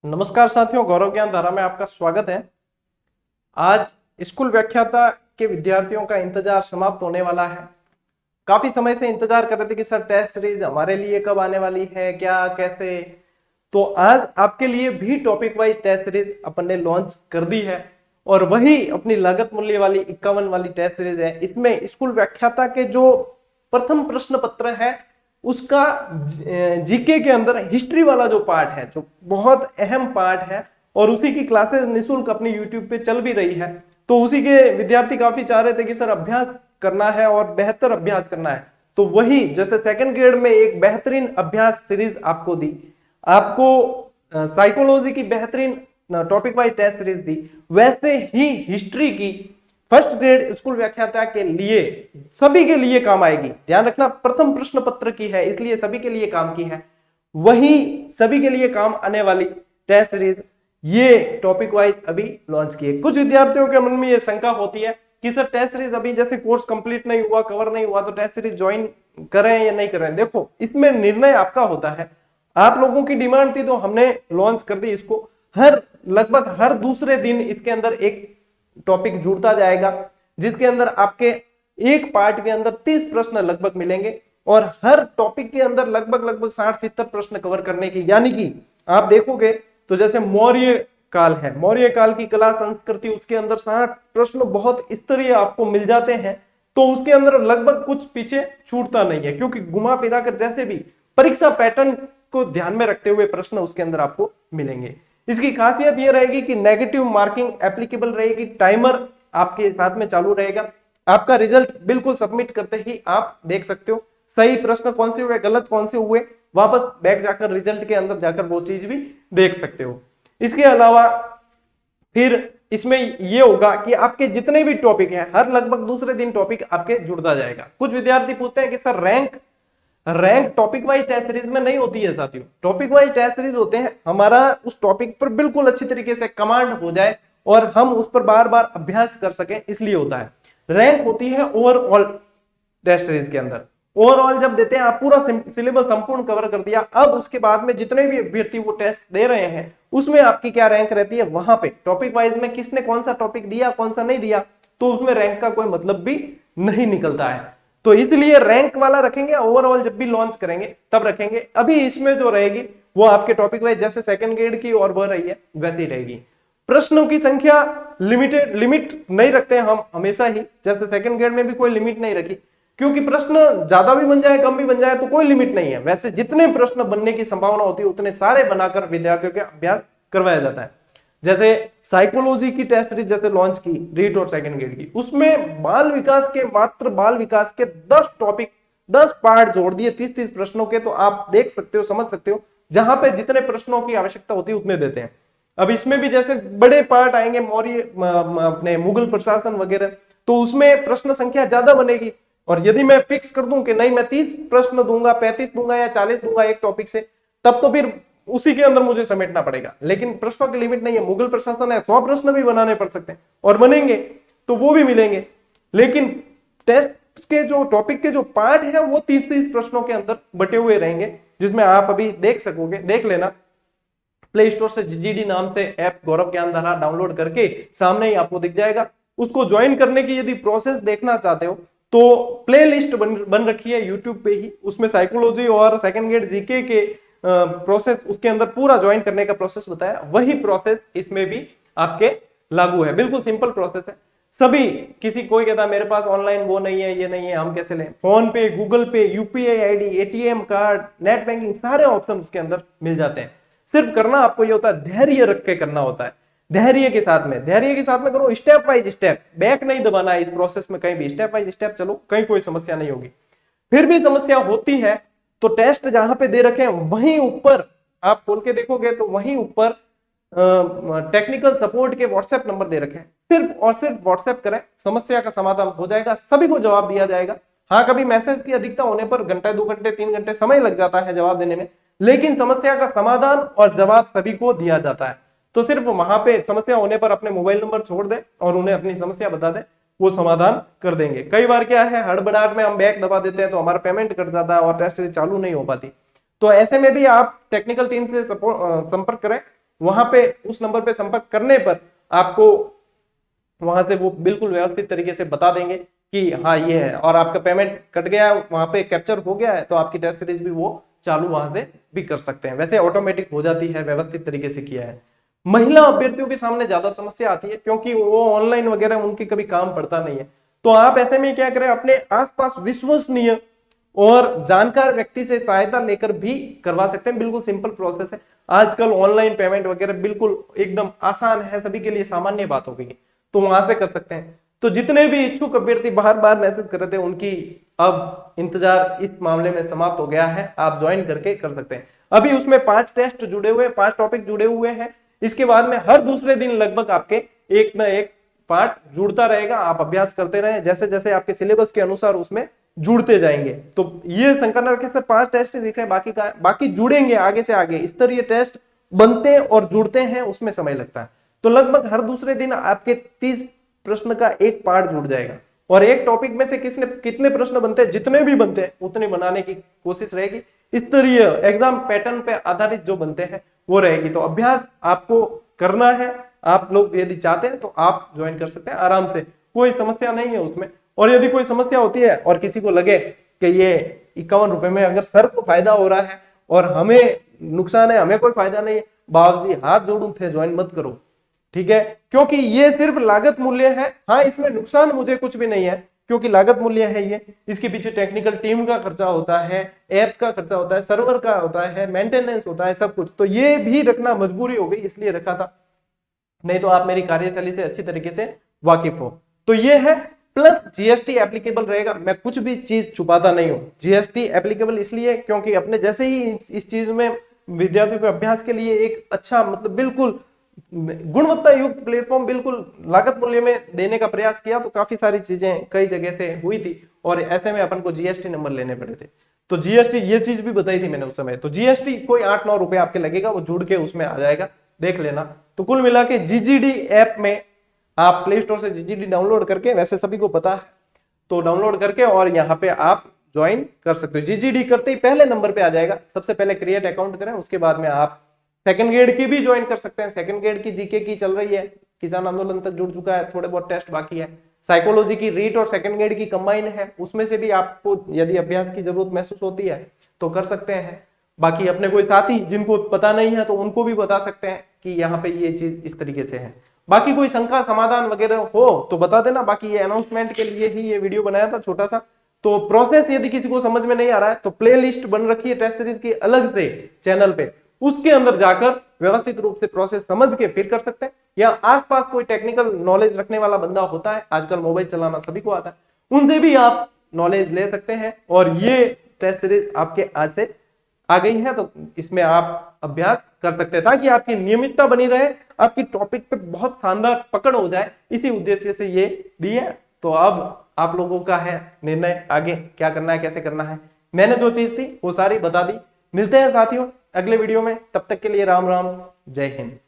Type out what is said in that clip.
नमस्कार साथियों, गौरव ज्ञान धारा में आपका स्वागत है। आज स्कूल व्याख्याता के विद्यार्थियों का इंतजार समाप्त होने वाला है। काफी समय से इंतजार कर रहे थे कि सर टेस्ट सीरीज हमारे लिए कब आने वाली है, क्या कैसे। तो आज आपके लिए भी टॉपिक वाइज टेस्ट सीरीज अपन ने लॉन्च कर दी है और वही अपनी लागत मूल्य वाली 51 वाली टेस्ट सीरीज है। इसमें स्कूल व्याख्याता के जो प्रथम प्रश्न पत्र है उसका जीके के अंदर हिस्ट्री वाला जो पार्ट है, जो बहुत अहम पार्ट है, और उसी की क्लासेस निःशुल्क अपनी यूट्यूब पे चल भी रही है। तो उसी के विद्यार्थी काफी चाह रहे थे कि सर अभ्यास करना है और बेहतर अभ्यास करना है। तो वही जैसे सेकंड ग्रेड में एक बेहतरीन अभ्यास सीरीज आपको दी, आपको साइकोलॉजी की बेहतरीन टॉपिक वाइज टेस्ट सीरीज दी, वैसे ही हिस्ट्री की फर्स्ट ग्रेड स्कूल व्याख्याता के लिए सभी के लिए काम आएगी। ध्यान रखना, प्रथम प्रश्न पत्र की है इसलिए सभी के लिए काम की है। वही सभी के लिए काम आने वाली टेस्ट सीरीज ये टॉपिक वाइज अभी लॉन्च की है। कुछ विद्यार्थियों के मन में ये शंका होती है कि सर टेस्ट सीरीज अभी जैसे कोर्स कंप्लीट नहीं हुआ, कवर नहीं हुआ, तो टेस्ट सीरीज ज्वाइन करें या नहीं करें। देखो, इसमें निर्णय आपका होता है। आप लोगों की डिमांड थी तो हमने लॉन्च कर दी इसको। लगभग हर दूसरे दिन इसके अंदर एक टॉपिक जुड़ता जाएगा, जिसके अंदर आपके एक पार्ट के अंदर 30 प्रश्न लगभग मिलेंगे और हर टॉपिक के अंदर लगभग 60-70 प्रश्न कवर करने की। यानी कि आप देखोगे तो जैसे मौर्य काल है, मौर्य काल की कला संस्कृति, उसके अंदर 60 प्रश्न बहुत स्तरीय आपको मिल जाते हैं। तो उसके अंदर लगभग कुछ पीछे छूटता नहीं है, क्योंकि घुमा फिरा कर जैसे भी परीक्षा पैटर्न को ध्यान में रखते हुए प्रश्न उसके अंदर आपको मिलेंगे। इसकी खासियत यह रहेगी कि नेगेटिव मार्किंग एप्लीकेबल रहेगी, टाइमर आपके साथ में चालू रहेगा। आपका रिजल्ट बिल्कुल सबमिट करते ही आप देख सकते हो सही प्रश्न कौन से हुए, गलत कौन से हुए, वापस बैक जाकर रिजल्ट के अंदर जाकर वो चीज भी देख सकते हो। इसके अलावा फिर इसमें यह होगा कि आपके जितने भी टॉपिक हैं, हर लगभग दूसरे दिन टॉपिक आपके जुड़ता जाएगा। कुछ विद्यार्थी पूछते हैं कि sir rank topic wise test series में नहीं होती है। साथियों, टॉपिक वाइज टेस्ट सीरीज होते हैं हमारा उस टॉपिक पर बिल्कुल अच्छी तरीके से कमांड हो जाए और हम उस पर बार बार अभ्यास कर सकें, इसलिए होता है। रैंक होती है ओवरऑल टेस्ट सीरीज के अंदर। ओवरऑल जब देते हैं, आप पूरा सिलेबस संपूर्ण कवर कर दिया, अब उसके बाद में जितने भी अभ्यर्थी वो टेस्ट दे रहे हैं उसमें आपकी क्या रैंक रहती है, वहां पे टॉपिक वाइज में किसने कौन सा टॉपिक दिया, कौन सा नहीं दिया, तो उसमें रैंक का कोई मतलब भी नहीं निकलता है। तो इसलिए रैंक वाला रखेंगे ओवरऑल, जब भी लॉन्च करेंगे तब रखेंगे। अभी इसमें जो रहेगी वो आपके टॉपिक वाइज जैसे सेकंड ग्रेड की और बढ़ रही है वैसे ही रहेगी। प्रश्नों की संख्या लिमिट नहीं रखते हैं हम हमेशा ही, जैसे सेकंड ग्रेड में भी कोई लिमिट नहीं रखी, क्योंकि प्रश्न ज्यादा भी बन जाए कम भी बन जाए तो कोई लिमिट नहीं है। वैसे जितने प्रश्न बनने की संभावना होती है उतने सारे बनाकर विद्यार्थियों के अभ्यास करवाया जाता है। जैसे साइकोलॉजी की टेस्ट सीरीज जैसे लॉन्च की रीट और सेकंड ग्रेड की, उसमें मात्र बाल विकास के 10 टॉपिक 10 पार्ट जोड़ दिए 30-30 प्रश्नों के। तो आप देख सकते हो, समझ सकते हो, जहां पे जितने प्रश्नों की आवश्यकता होती है उतने देते हैं। अब इसमें भी जैसे बड़े पार्ट आएंगे मौर्य अपने मुगल प्रशासन वगैरह, तो उसमें प्रश्न संख्या ज्यादा बनेगी। और यदि मैं फिक्स कर दूं कि नहीं मैं 30 प्रश्न दूंगा, 35 दूंगा या 40 दूंगा एक टॉपिक से, तब तो फिर उसी के अंदर मुझे समेटना पड़ेगा। लेकिन प्रश्नों की लिमिट नहीं है, मुगल प्रशासन है, 100 प्रश्न भी बनाने पड़ सकते हैं और बनेंगे तो वो भी मिलेंगे। लेकिन टेस्ट के जो टॉपिक के जो पार्ट है वो 30-30 प्रश्नों के अंदर बटे हुए रहेंगे, जिसमें आप अभी देख सकोगे, देख लेना। प्ले स्टोर से जीडी नाम से ऐप गौरव ज्ञान धारा डाउनलोड करके सामने ही आपको दिख जाएगा। उसको ज्वाइन करने की यदि प्रोसेस देखना चाहते हो तो प्ले लिस्ट बन रखी है यूट्यूब पे ही, उसमें साइकोलॉजी और सेकंड ग्रेड जीके के प्रोसेस, उसके अंदर पूरा ज्वाइन करने का प्रोसेस बताया। वही प्रोसेस इसमें भी आपके लागू है, बिल्कुल सिंपल प्रोसेस है। सभी किसी कोई कहता है मेरे पास ऑनलाइन वो नहीं है, ये नहीं है, हम कैसे लें? फोन पे, गूगल पे, UPI ID, ATM card, net banking, सारे ऑप्शन उसके अंदर मिल जाते हैं। सिर्फ करना आपको ये होता है, धैर्य रख के करना होता है। धैर्य के साथ में करो, स्टेप वाइज स्टेप, बैक नहीं दबाना है इस प्रोसेस में कहीं भी, स्टेप वाइज स्टेप चलो, कहीं कोई समस्या नहीं होगी। फिर भी समस्या होती है तो टेस्ट जहां पे दे रखे हैं वहीं ऊपर आप खोल के देखोगे तो वहीं ऊपर टेक्निकल सपोर्ट के व्हाट्सएप नंबर दे रखे हैं। सिर्फ और सिर्फ व्हाट्सएप करें, समस्या का समाधान हो जाएगा, सभी को जवाब दिया जाएगा। हाँ, कभी मैसेज की अधिकता होने पर घंटा 2 घंटे 3 घंटे समय लग जाता है जवाब देने में, लेकिन समस्या का समाधान और जवाब सभी को दिया जाता है। तो सिर्फ वहां पे समस्या होने पर अपने मोबाइल नंबर छोड़ दे और उन्हें अपनी समस्या बता दे, वो समाधान कर देंगे। कई बार क्या है, हड़बड़ाहट में हम बैक दबा देते हैं तो हमारा पेमेंट कट जाता है और टेस्ट सीरीज चालू नहीं हो पाती। तो ऐसे में भी आप टेक्निकल टीम से संपर्क करें, वहां पे उस नंबर पे संपर्क करने पर आपको वहां से वो बिल्कुल व्यवस्थित तरीके से बता देंगे कि हाँ ये है, और आपका पेमेंट कट गया है, वहां पे कैप्चर हो गया है, तो आपकी टेस्ट सीरीज भी वो चालू वहां से भी कर सकते हैं। वैसे ऑटोमेटिक हो जाती है, व्यवस्थित तरीके से किया है। महिला अभ्यर्थियों के सामने ज्यादा समस्या आती है क्योंकि वो ऑनलाइन वगैरह उनके कभी काम पड़ता नहीं है। तो आप ऐसे में क्या करें, अपने आसपास विश्वसनीय और जानकार व्यक्ति से सहायता लेकर भी करवा सकते हैं। बिल्कुल सिंपल प्रोसेस है। आजकल ऑनलाइन पेमेंट वगैरह बिल्कुल एकदम आसान है, सभी के लिए सामान्य बात हो गई है, तो वहां से कर सकते हैं। तो जितने भी इच्छुक अभ्यर्थी बार बार मैसेज कर रहे थे, उनकी अब इंतजार इस मामले में समाप्त हो गया है। आप ज्वाइन करके कर सकते हैं। अभी उसमें 5 टेस्ट जुड़े हुए, 5 टॉपिक जुड़े हुए हैं। इसके बाद में हर दूसरे दिन लगभग आपके एक ना एक पार्ट जुड़ता रहेगा। आप अभ्यास करते रहे, जैसे जैसे आपके सिलेबस के अनुसार उसमें जुड़ते जाएंगे। तो ये शंकर न रखे सर 5 टेस्ट दिख रहे हैं, बाकी जुड़ेंगे आगे से आगे। इस तरह ये टेस्ट बनते और जुड़ते हैं, उसमें समय लगता है। तो लगभग हर दूसरे दिन आपके 30 प्रश्न का एक पार्ट जुड़ जाएगा, और एक टॉपिक में से कितने प्रश्न बनते हैं, जितने भी बनते हैं उतने बनाने की कोशिश रहेगी। इस तरह एग्जाम पैटर्न पे आधारित जो बनते हैं वो रहेगी। तो अभ्यास आपको करना है। आप लोग यदि चाहते हैं तो आप ज्वाइन कर सकते हैं आराम से, कोई समस्या नहीं है उसमें। और यदि कोई समस्या होती है और किसी को लगे कि ये 51 रुपए में अगर सर को फायदा हो रहा है और हमें नुकसान है, हमें कोई फायदा नहीं है, बाबूजी हाथ जोड़ूं थे, ज्वाइन मत करो, ठीक है। क्योंकि ये सिर्फ लागत मूल्य है। हाँ, इसमें नुकसान मुझे कुछ भी नहीं है क्योंकि लागत मूल्य है ये। इसके पीछे टेक्निकल टीम का खर्चा होता है, ऐप का खर्चा होता है, सर्वर का होता है, मेंटेनेंस होता है, सब कुछ। तो ये भी रखना मजबूरी हो गई, इसलिए रखा था, नहीं तो आप मेरी कार्यशैली से अच्छी तरीके से वाकिफ हो। तो ये है। प्लस जीएसटी एप्लीकेबल रहेगा। मैं कुछ भी चीज छुपाता नहीं हूं। जीएसटी एप्लीकेबल इसलिए क्योंकि अपने जैसे ही इस चीज में विद्यार्थियों के अभ्यास के लिए एक अच्छा, मतलब बिल्कुल गुणवत्ता युक्त प्लेटफॉर्म बिल्कुल लागत मूल्य में देने का प्रयास किया, तो काफी सारी चीजें कई जगह से हुई थी और ऐसे में अपन को जीएसटी नंबर लेने पड़े थे। तो जीएसटी ये चीज भी बताई थी मैंने उस समय। तो जीएसटी कोई 8-9 रुपए आपके लगेगा, वो जुड़ के उसमें आ जाएगा, देख लेना। तो कुल मिला के जीजीडी ऐप में आप प्ले स्टोर से जीजीडी डाउनलोड करके, वैसे सभी को पता है, तो डाउनलोड करके और यहाँ पे आप ज्वाइन कर सकते हो। जीजीडी करते ही पहले नंबर पे आ जाएगा। सबसे पहले क्रिएट अकाउंट करें, उसके बाद में आप सेकंड ग्रेड की भी ज्वाइन कर सकते हैं। सेकंड ग्रेड की जीके की चल रही है, किसान आंदोलन तक जुड़ चुका है, थोड़े बहुत टेस्ट बाकी है। साइकोलॉजी की रीट और सेकंड ग्रेड की कंबाइन है, उसमें से भी आपको यदि अभ्यास की जरूरत महसूस होती है तो कर सकते हैं। बाकी अपने कोई साथी जिनको पता नहीं है तो उनको भी बता सकते हैं कि यहाँ पे ये चीज इस तरीके से है। बाकी कोई शंका समाधान वगैरह हो तो बता देना। बाकी ये अनाउंसमेंट के लिए ही ये वीडियो बनाया था छोटा सा। तो प्रोसेस यदि किसी को समझ में नहीं आ रहा है तो प्ले लिस्ट बन रखी है टेस्ट सीरीज की अलग से चैनल पे, उसके अंदर जाकर व्यवस्थित रूप से प्रोसेस समझ के फिर कर सकते हैं। या आसपास कोई टेक्निकल नॉलेज रखने वाला बंदा होता है, आजकल मोबाइल चलाना सभी को आता है, उनसे भी आप नॉलेज ले सकते हैं। और ये टेस्ट सीरीज आपके आज से आ गई है, तो इसमें आप अभ्यास कर सकते हैं ताकि आपकी नियमितता बनी रहे, आपकी टॉपिक पे बहुत शानदार पकड़ हो जाए। इसी उद्देश्य से ये दी है। तो अब आप लोगों का है निर्णय, आगे क्या करना है, कैसे करना है। मैंने जो चीज थी वो सारी बता दी। मिलते हैं साथियों अगले वीडियो में, तब तक के लिए राम राम, जय हिंद।